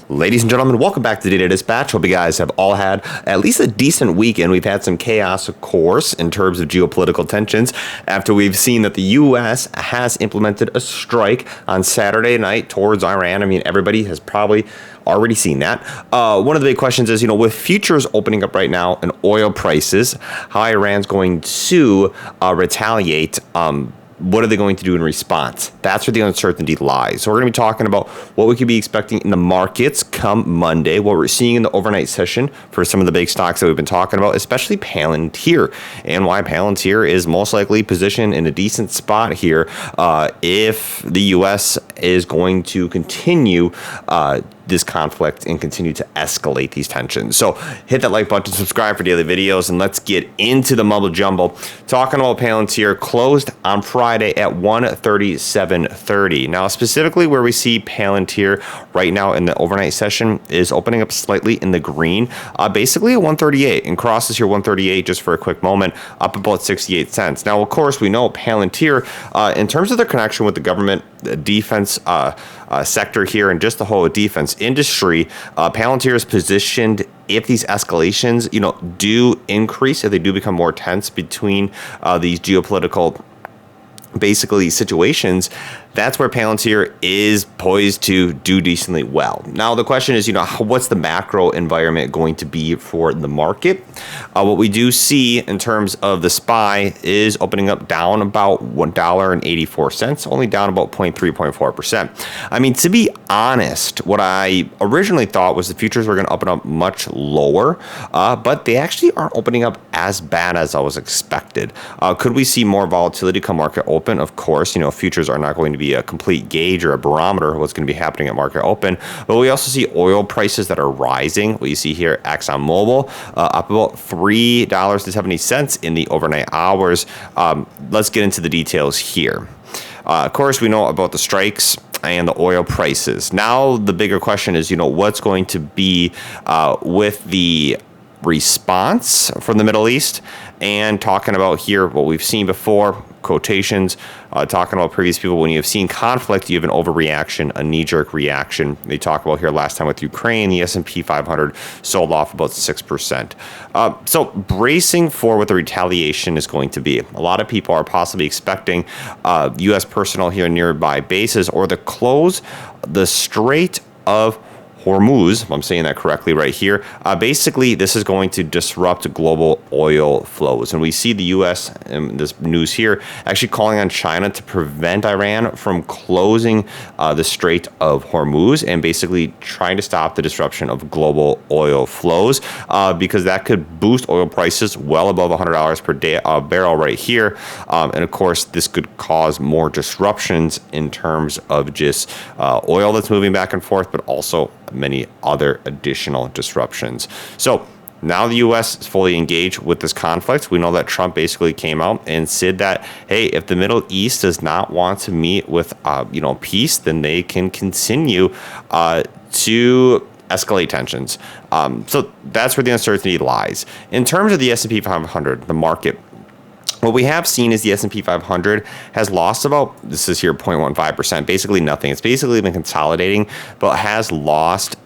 Ladies and gentlemen, welcome back to Data Dispatch. Hope you guys have all had at least a decent weekend. We've had some chaos, of course, in terms of geopolitical tensions after we've seen that the U.S. has implemented a strike on Saturday night towards Iran. I mean, everybody has probably already seen that. One of the big questions is, with futures opening up right now and oil prices, how Iran's going to retaliate. What are they going to do in response? That's where the uncertainty lies. So we're going to be talking about what we could be expecting in the markets come Monday, what we're seeing in the overnight session for some of the big stocks that we've been talking about, especially Palantir, and why Palantir is most likely positioned in a decent spot here if the U.S. is going to continue this conflict and continue to escalate these tensions. So hit that like button, subscribe for daily videos, and let's get into the mumble jumble. Talking about Palantir, closed on Friday at 137.30. Now, specifically where we see Palantir right now in the overnight session is opening up slightly in the green, basically at 138, and crosses here 138 just for a quick moment, up about 68 cents. Now, of course, we know Palantir, in terms of their connection with the government, the defense sector here, and just the whole defense industry, Palantir is positioned if these escalations, do increase, if they do become more tense between these geopolitical basically situations, that's where Palantir is poised to do decently well. Now, the question is, what's the macro environment going to be for the market? What we do see in terms of the SPY is opening up down about $1.84, only down about 0.3%. I mean, to be honest, what I originally thought was the futures were going to open up much lower, but they actually aren't opening up as bad as I was expected. Could we see more volatility come market open? Of course, futures are not going to be a complete gauge or a barometer of what's going to be happening at market open, but we also see oil prices that are rising. What you see here, ExxonMobil up about $3.70 in the overnight hours. Let's get into the details here. Of course, we know about the strikes and the oil prices. Now, the bigger question is, what's going to be with the response from the Middle East, and talking about here what we've seen before, quotations, talking about previous people. When you have seen conflict, you have an overreaction, a knee-jerk reaction. They talk about here last time with Ukraine, the S&P 500 sold off about 6%. So bracing for what the retaliation is going to be. A lot of people are possibly expecting U.S. personnel here in nearby bases, or the close the Strait of Hormuz, if I'm saying that correctly right here. Basically, this is going to disrupt global oil flows. And we see the U.S., in this news here, actually calling on China to prevent Iran from closing the Strait of Hormuz and basically trying to stop the disruption of global oil flows, because that could boost oil prices well above $100 per day, barrel right here. And of course, this could cause more disruptions in terms of just oil that's moving back and forth, but also many other additional disruptions. So now the U.S. is fully engaged with this conflict. We know that Trump basically came out and said that, hey, if the Middle East does not want to meet with, peace, then they can continue to escalate tensions. So that's where the uncertainty lies. In terms of the S&P 500, the market, what we have seen is the S&P 500 has lost about, this is here 0.15%, basically nothing. It's basically been consolidating, but has lost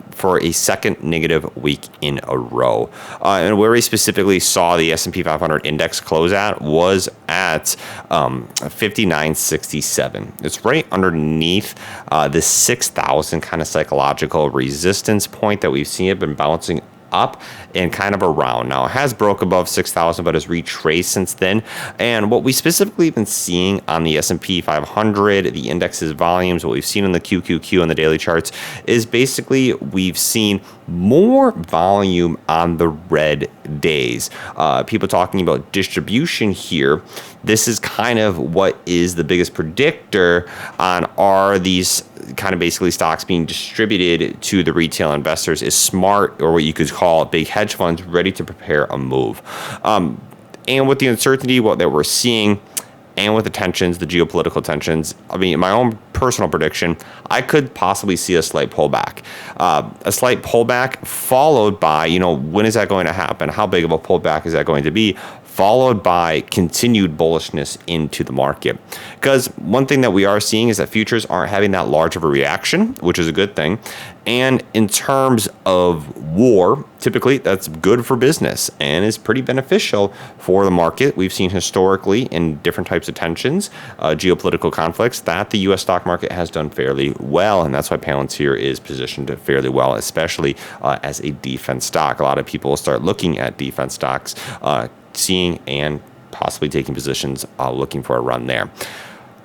for a second negative week in a row. And where we specifically saw the S&P 500 index close at was at 59.67. It's right underneath the 6,000 kind of psychological resistance point that we've seen it been bouncing up and kind of around. Now, it has broke above 6,000, but has retraced since then. And what we specifically been seeing on the S&P 500, the index's volumes, what we've seen in the QQQ and the daily charts, is basically we've seen more volume on the red days. People talking about distribution here. This is kind of what is the biggest predictor on, are these kind of basically stocks being distributed to the retail investors, is smart, or what you could call big hedge funds ready to prepare a move. And with the uncertainty that we're seeing, and with the tensions, the geopolitical tensions, I mean, my own personal prediction, I could possibly see a slight pullback. A slight pullback followed by, when is that going to happen? How big of a pullback is that going to be? Followed by continued bullishness into the market. Because one thing that we are seeing is that futures aren't having that large of a reaction, which is a good thing. And in terms of war, typically that's good for business and is pretty beneficial for the market. We've seen historically in different types of tensions, geopolitical conflicts, that the U.S. stock market has done fairly well. And that's why Palantir is positioned fairly well, especially as a defense stock. A lot of people will start looking at defense stocks, seeing and possibly taking positions, looking for a run there.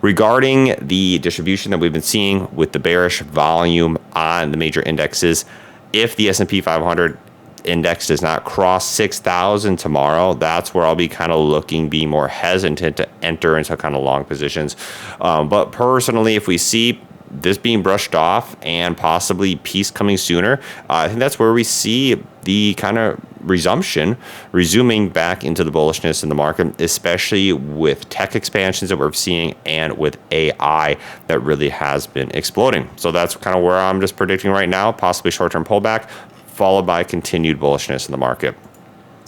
Regarding the distribution that we've been seeing with the bearish volume on the major indexes, if the S&P 500 index does not cross 6,000 tomorrow, that's where I'll be kind of looking, being more hesitant to enter into kind of long positions. But personally, if we see this being brushed off and possibly peace coming sooner, I think that's where we see the kind of resuming back into the bullishness in the market, especially with tech expansions that we're seeing and with AI that really has been exploding. So that's kind of where I'm just predicting right now, possibly short-term pullback, followed by continued bullishness in the market.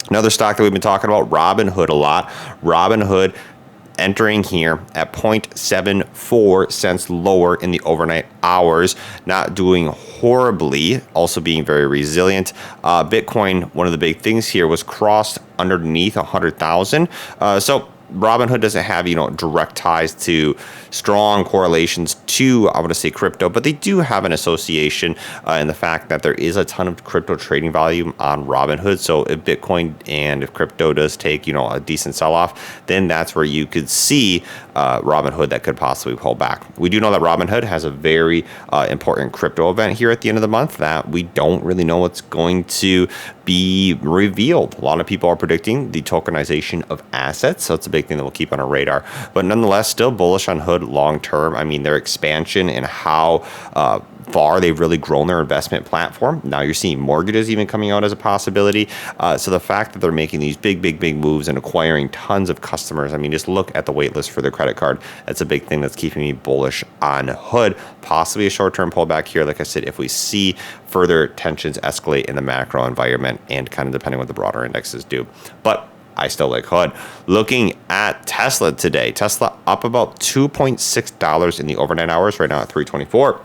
Another stock that we've been talking about, Robinhood a lot. Robinhood entering here at 0.74 cents lower in the overnight hours, not doing horribly, also being very resilient. Bitcoin, one of the big things here, was crossed underneath 100,000. So Robinhood doesn't have, direct ties to strong correlations to, I want to say, crypto, but they do have an association in the fact that there is a ton of crypto trading volume on Robinhood. So if Bitcoin and if crypto does take, a decent sell-off, then that's where you could see Robinhood that could possibly pull back. We do know that Robinhood has a very important crypto event here at the end of the month that we don't really know what's going to be revealed. A lot of people are predicting the tokenization of assets, so it's a big thing that we'll keep on our radar. But nonetheless, still bullish on Hood long term. I mean, their expansion and how far they've really grown their investment platform. Now you're seeing mortgages even coming out as a possibility. So the fact that they're making these big moves and acquiring tons of customers, I mean, just look at the wait list for their credit card. That's a big thing that's keeping me bullish on Hood. Possibly a short-term pullback here, like I said, if we see further tensions escalate in the macro environment and kind of depending on what the broader indexes do. But I still like Hood. Looking at Tesla today, Tesla up about $2.6 in the overnight hours, right now at 324.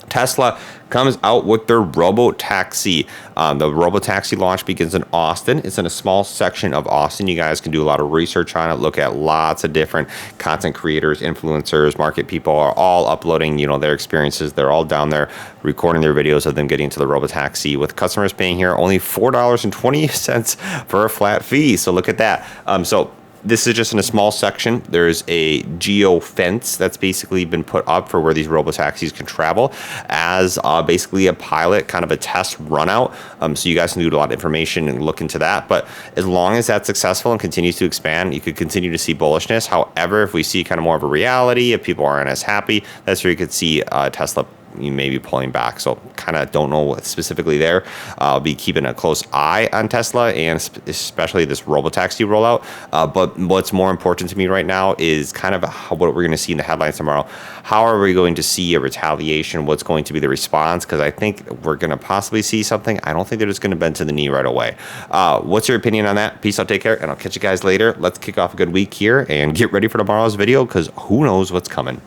Tesla comes out with their Robotaxi. The Robotaxi launch begins in Austin. It's in a small section of Austin. You guys can do a lot of research on it. Look at lots of different content creators, influencers, market people are all uploading, their experiences. They're all down there recording their videos of them getting to the Robotaxi, with customers paying here only $4.20 for a flat fee. So look at that. This is just in a small section. There's a geo fence that's basically been put up for where these robotaxis can travel as basically a pilot, kind of a test run out. So you guys can do a lot of information and look into that. But as long as that's successful and continues to expand, you could continue to see bullishness. However, if we see kind of more of a reality, if people aren't as happy, that's where you could see Tesla you may be pulling back. So kind of don't know what specifically there. I'll be keeping a close eye on Tesla and especially this Robotaxi rollout. But what's more important to me right now is kind of what we're going to see in the headlines tomorrow. How are we going to see a retaliation? What's going to be the response? Because I think we're going to possibly see something. I don't think they're just going to bend to the knee right away. What's your opinion on that? Peace out, take care, and I'll catch you guys later. Let's kick off a good week here and get ready for tomorrow's video because who knows what's coming.